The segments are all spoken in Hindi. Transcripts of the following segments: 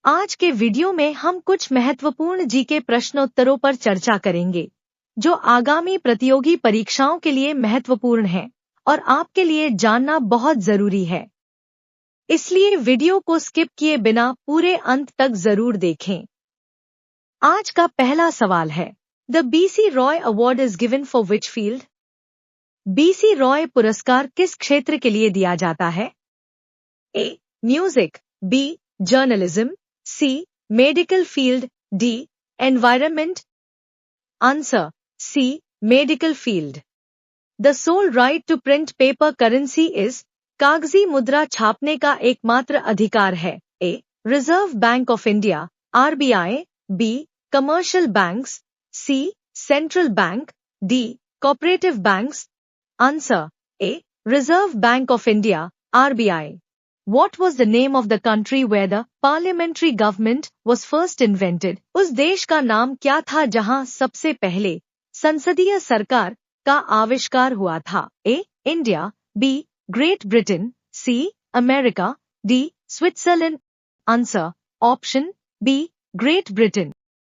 आज के वीडियो में हम कुछ महत्वपूर्ण जीके प्रश्नोत्तरों पर चर्चा करेंगे जो आगामी प्रतियोगी परीक्षाओं के लिए महत्वपूर्ण हैं और आपके लिए जानना बहुत जरूरी है। इसलिए वीडियो को स्किप किए बिना पूरे अंत तक जरूर देखें। आज का पहला सवाल है, the BC Roy award is given for which field? BC Roy पुरस्कार किस क्षेत्र के लिए दिया जाता है? A. Music, B. Journalism, C. Medical field, D. Environment. Answer. C. Medical field. The sole right to print paper currency is कागजी मुद्रा छापने का एकमात्र अधिकार है। A. Reserve Bank of India, RBI, B. Commercial banks, C. Central Bank, D. Cooperative banks. Answer. A. Reserve Bank of India, RBI. What was the name of the country where the parliamentary government was first invented? उस देश का नाम क्या था जहां सबसे पहले संसदीय सरकार का आविष्कार हुआ था? A. India, B. Great Britain, C. America, D. Switzerland. Answer. Option B. Great Britain.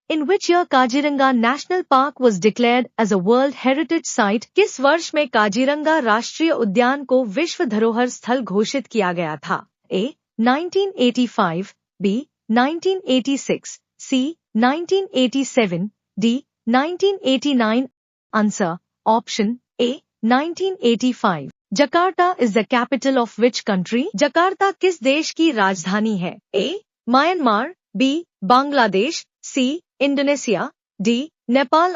In which year Kaziranga National Park was declared as a World Heritage Site? किस वर्ष में काजीरंगा राष्ट्रीय उद्यान को विश्व धरोहर स्थल घोषित किया गया था? A. 1985, B. 1986, C. 1987, D. 1989. Answer. Option A. 1985. Jakarta is the capital of which country? Jakarta किस देश की राजधानी है? A. Myanmar, B. Bangladesh, C. Indonesia, D. Nepal.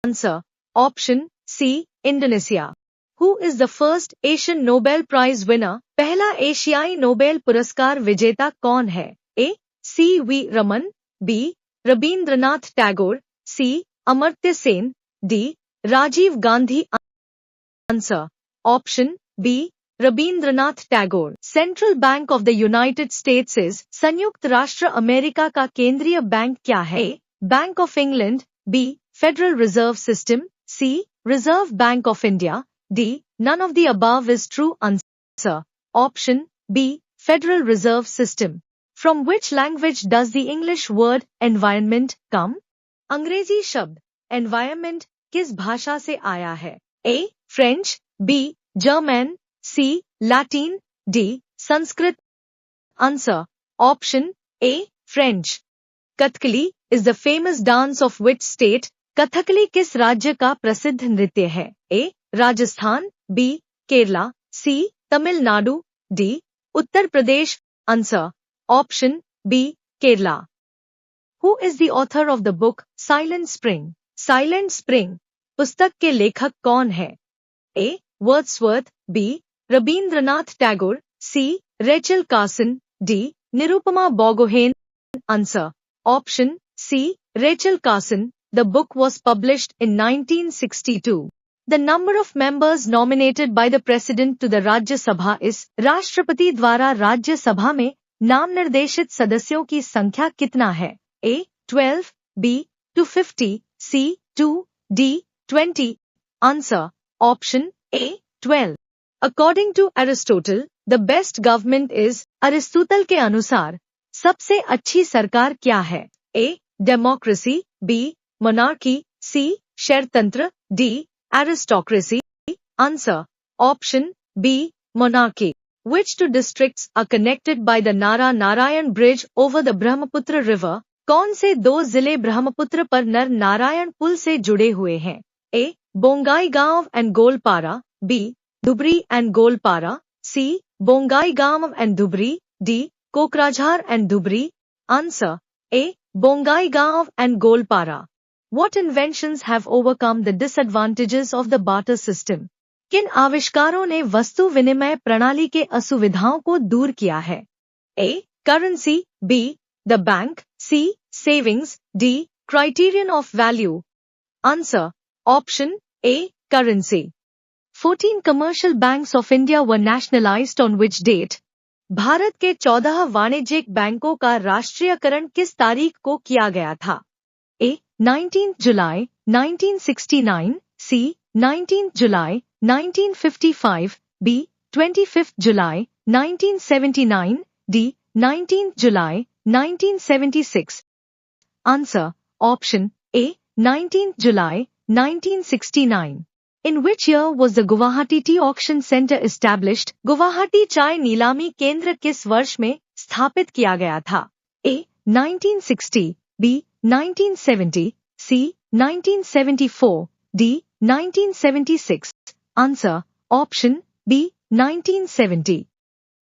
Answer. Option C. Indonesia. Who is the first Asian Nobel Prize winner? पहला एशियाई नोबेल पुरस्कार विजेता कौन है? A. C. V. Raman, B. Rabindranath Tagore, C. Amartya Sen, D. Rajiv Gandhi. Answer. Option B. Rabindranath Tagore. Central bank of the United States is संयुक्त राष्ट्र अमेरिका का केंद्रीय बैंक क्या है? A. Bank of England, B. Federal Reserve System, C. Reserve Bank of India, D. None of the above is true. Answer. Option B. Federal Reserve System. From which language does the English word environment come? अंग्रेजी शब्द एनवायरनमेंट किस भाषा से आया है? A. French, B. German, C. Latin, D. Sanskrit. Answer. Option A. French. Kathakali is the famous dance of which state? Kathakali किस राज्य का प्रसिद्ध नृत्य है? A. Rajasthan, B. Kerala, C. Tamil Nadu, D. Uttar Pradesh. Answer. Option B. Kerala. Who is the author of the book Silent Spring? Silent Spring पुस्तक के लेखक कौन है? A. Wordsworth, B. Rabindranath Tagore, C. Rachel Carson, D. Nirupama Borgohain. Answer. Option C. Rachel Carson. The book was published in 1962. The number of members nominated by the President to the Rajya Sabha is राष्ट्रपति द्वारा राज्य सभा में नाम निर्देशित सदस्यों की संख्या कितना है? A. 12, B. 250, C. 2, D. 20. Answer. Option A. 12. According to Aristotle, the best government is अरिस्तुतल के अनुसार सबसे अच्छी सरकार क्या है? A. Democracy, B. Monarchy, C. शैरतंत्र, D. Aristocracy. Answer. Option B. Monarchy. Which two districts are connected by the नारा Narayan bridge over the Brahmaputra river? कौन से दो जिले ब्रह्मपुत्र पर नर नारायण पुल से जुड़े हुए हैं? A. Bongaigaon and Goalpara, B. Dhubri and Goalpara, C. Bongaigaon and Dhubri, D. Kokrajhar and Dhubri. Answer. A. Bongaigaon and Goalpara. What inventions have overcome the disadvantages of the barter system? किन आविष्कारों ने वस्तु विनिमय प्रणाली के असुविधाओं को दूर किया है? A. Currency, B. The bank, C. Savings, D. Criterion of value. Answer. Option A. Currency. 14 commercial banks of India were nationalized on which date? Bharat के 14 वाणिज्यिक बैंकों का राष्ट्रीयकरण किस तारीख को किया गया था? A. 19 July 1969, C. 19 July 1955, B. 25 July 1979, D. 19 July 1976. Answer. Option A. 19th July 1969. In which year was the Guwahati Tea Auction Center established? Guwahati चाय नीलामी केंद्र किस वर्ष में स्थापित किया गया था? A. 1960. B. 1970. C. 1974. D. 1976. Answer. Option B. 1970.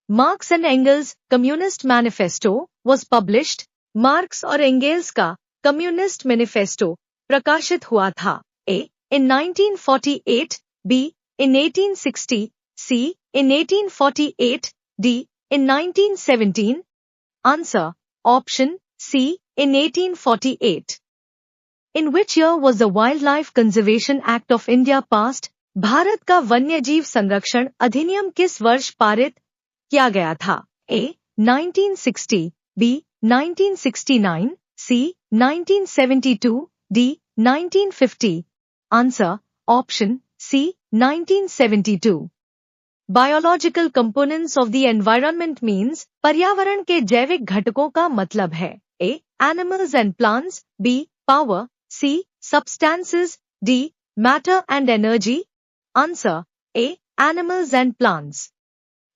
Marx and Engels' Communist Manifesto was published. Marks और एंगेल्स का कम्युनिस्ट मैनिफेस्टो प्रकाशित हुआ था. A. in 1948. B. in 1860. C. in 1848. D. in 1917. Answer. Option C. in 1848. In which year was the Wildlife Conservation Act of India passed? Bharat का वन्यजीव संरक्षण अधिनियम किस वर्ष पारित किया गया था? A. 1960. B. 1969. C. 1972. D. 1950. Answer. Option C. 1972. Biological components of the environment means पर्यावरण के जैविक घटकों का मतलब है. A. Animals and plants. B. Power. C. Substances. D. Matter and energy. Answer. A. Animals and plants.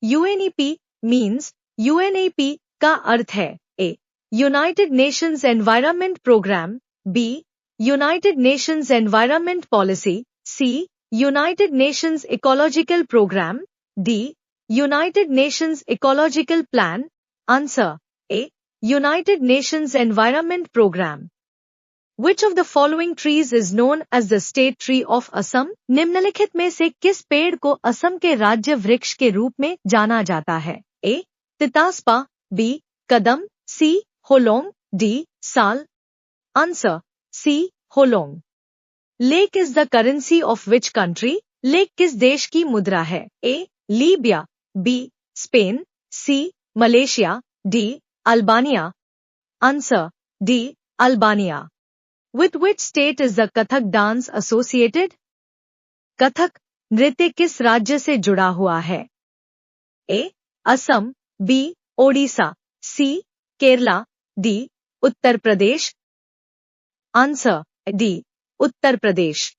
UNEP means UNEP का अर्थ है. A. United Nations Environment Program. B. United Nations Environment Policy. C. United Nations Ecological Program. D. United Nations Ecological Plan. Answer. A. United Nations Environment Program. Which of the following trees is known as the state tree of Assam? निम्नलिखित में से किस पेड़ को असम के राज्य वृक्ष के रूप में जाना जाता है? A. तितास्पा. B. Kadam. C. Hollong. D. साल. Answer. C. Hollong. Lake is the currency of which country? Lake किस देश की मुद्रा है? A. Libya. B. Spain. C. Malaysia. D. Albania. Answer. D. Albania. With which state is the Kathak dance associated? Kathak नृत्य किस राज्य से जुड़ा हुआ है? A. Assam. B. Odisha. C. Kerala. D. Uttar Pradesh. Answer. D. Uttar Pradesh.